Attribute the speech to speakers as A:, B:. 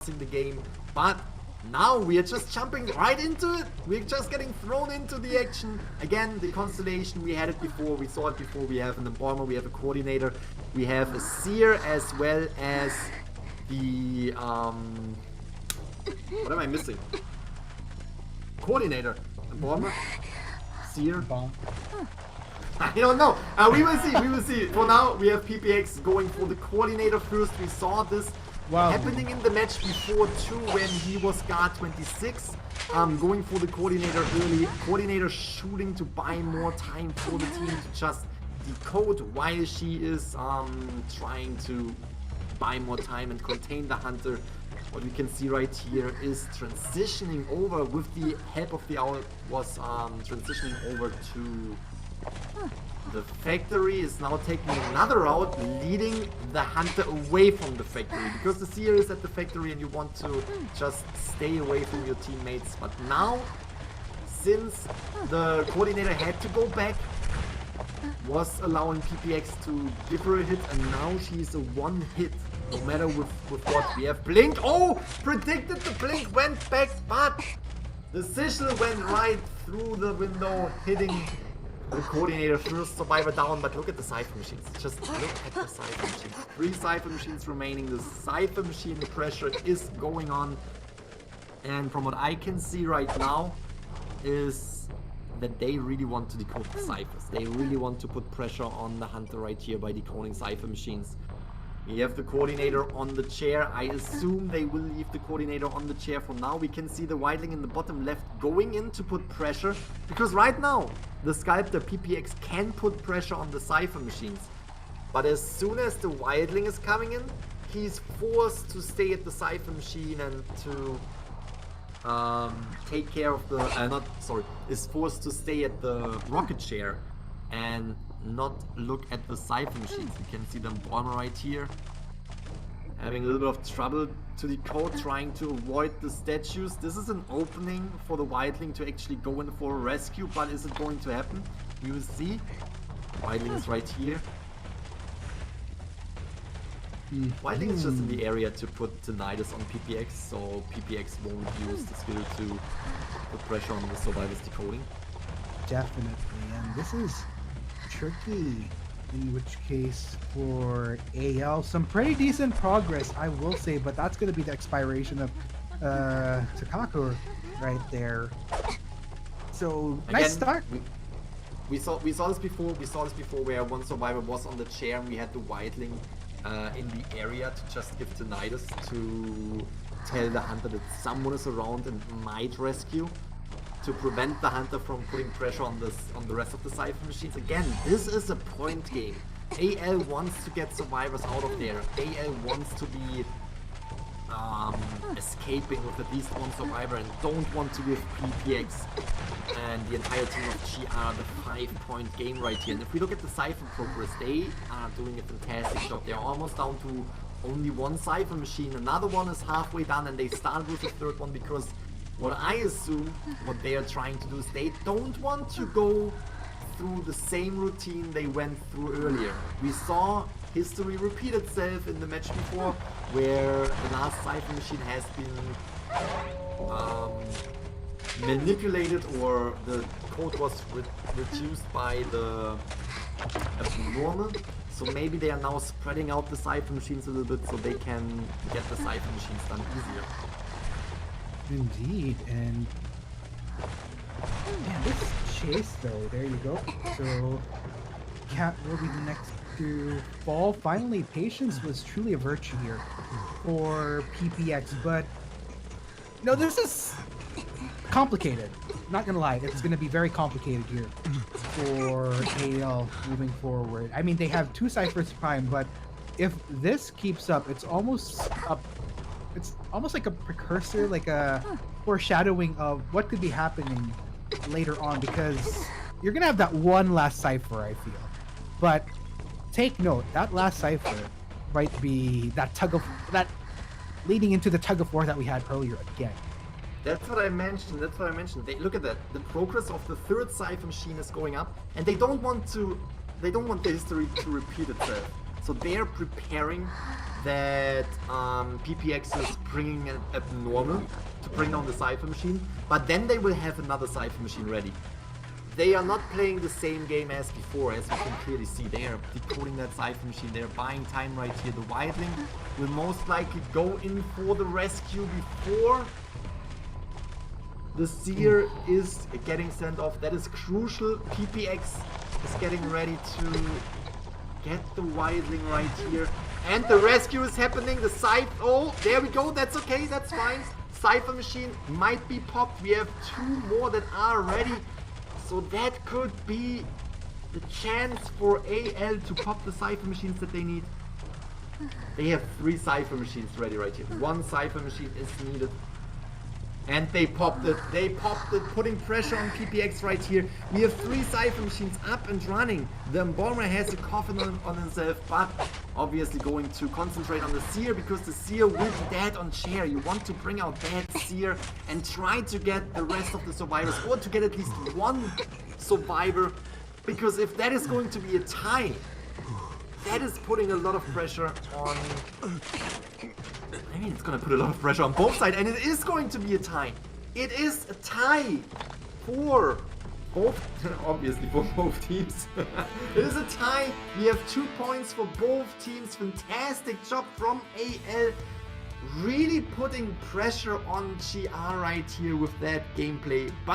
A: in the game, but now we are just jumping right into it. We're just getting thrown into the action. Again, the Constellation, we had it before, we saw it before. We have an Embalmer, we have a Coordinator, we have a Seer, as well as the, what am I missing? Coordinator, Embalmer, Seer. I don't know. We will see. We will see. For now, we have PPX going for the Coordinator first. We saw this happening in the match before too, when he was guard 26. Going for the Coordinator early. Coordinator shooting to buy more time for the team to just decode while she is trying to buy more time and contain the Hunter. What we can see right here is transitioning over with the help of the Owl, was transitioning over to the factory, is now taking another route, leading the Hunter away from the factory, because the Seer is at the factory and you want to just stay away from your teammates. But now, since the Coordinator had to go back, was allowing PPX to give her a hit, and now she's a one hit, no matter with what. We have Blink. Oh, predicted the Blink, went back, but the Sigil went right through the window, hitting the Coordinator. First Survivor down, but look at the Cypher Machines. Just look at the Cypher Machines. 3 Cypher Machines remaining. The Cypher Machine pressure is going on. And from what I can see right now is that they really want to decode the Cyphers. They really want to put pressure on the Hunter right here by decoding Cypher Machines. We have the Coordinator on the chair. I assume they will leave the Coordinator on the chair for now. We can see the Wildling in the bottom left going in to put pressure, because right now the Sculptor PPX can put pressure on the Cypher Machines. But as soon as the Wildling is coming in, he's forced to stay at the Cypher Machine and to take care of the... is forced to stay at the rocket chair and not look at the Cypher Machines. You can see them Embalmer right here, having a little bit of trouble to decode, trying to avoid the statues. This is an opening for the Wildling to actually go in for a rescue, but is it going to happen? We will see. Wildling is right here. Wildling is just in the area to put Tinnitus on PPX, so PPX won't use the skill to put pressure on the Survivor's decoding.
B: Definitely, and this is tricky, in which case for AL, some pretty decent progress, I will say, but that's going to be the expiration of Takaku right there. So
A: again,
B: nice start.
A: We saw this before. We saw this before, where one Survivor was on the chair and we had the Wildling in the area to just give Tinnitus to tell the Hunter that someone is around and might rescue, to prevent the Hunter from putting pressure on the rest of the Cypher Machines. Again, this is a point game. AL wants to get survivors out of there. AL wants to be escaping with at least one survivor and don't want to give PPX and the entire team of GR the 5-point game right here. And if we look at the Cypher progress, they are doing a fantastic job. They're almost down to only one Cypher Machine. Another one is halfway done, and they start with the third one because what I assume what they are trying to do is they don't want to go through the same routine they went through earlier. We saw history repeat itself in the match before, where the last Cypher Machine has been manipulated, or the code was reduced by the abnormal. So maybe they are now spreading out the Cypher Machines a little bit so they can get the Cypher Machines done easier.
B: Indeed, and man, this chase though, there you go. So Cat will be the next to fall. Finally, patience was truly a virtue here for PPX, but no, this is complicated. Not gonna lie, it's gonna be very complicated here for AL moving forward. I mean, they have 2 Cyphers Prime, but if this keeps up, it's almost like a precursor, like a foreshadowing of what could be happening later on, because you're gonna have that one last Cypher, I feel. But take note, that last Cypher might be that leading into the tug of war that we had earlier again.
A: That's what I mentioned. Look at that. The progress of the third Cypher Machine is going up, and they don't want the history to repeat itself. So they're preparing that PPX is bringing it at normal to bring down the Cypher Machine, but then they will have another Cypher Machine ready. They are not playing the same game as before, as we can clearly see. They are decoding that Cypher Machine, they are buying time right here. The Wildling will most likely go in for the rescue before the Seer is getting sent off. That is crucial. PPX is getting ready to get the Wildling right here. And the rescue is happening. The Cypher... Oh, there we go. That's okay. That's fine. Cypher Machine might be popped. We have 2 more that are ready. So that could be the chance for AL to pop the Cypher Machines that they need. They have 3 Cypher Machines ready right here. 1 Cypher Machine is needed. And they popped it. They popped it, putting pressure on PPX right here. We have 3 Cypher Machines up and running. The Embalmer has a coffin on himself, but obviously going to concentrate on the Seer, because the Seer will be dead on chair. You want to bring out that Seer and try to get the rest of the survivors, or to get at least 1 survivor, because if that is going to be a tie, that is putting a lot of pressure on... I mean, it's gonna put a lot of pressure on both sides, and it is going to be a tie. It is a tie for both, obviously for both teams. It is a tie. We have 2 points for both teams. Fantastic job from AL. Really putting pressure on GR right here with that gameplay.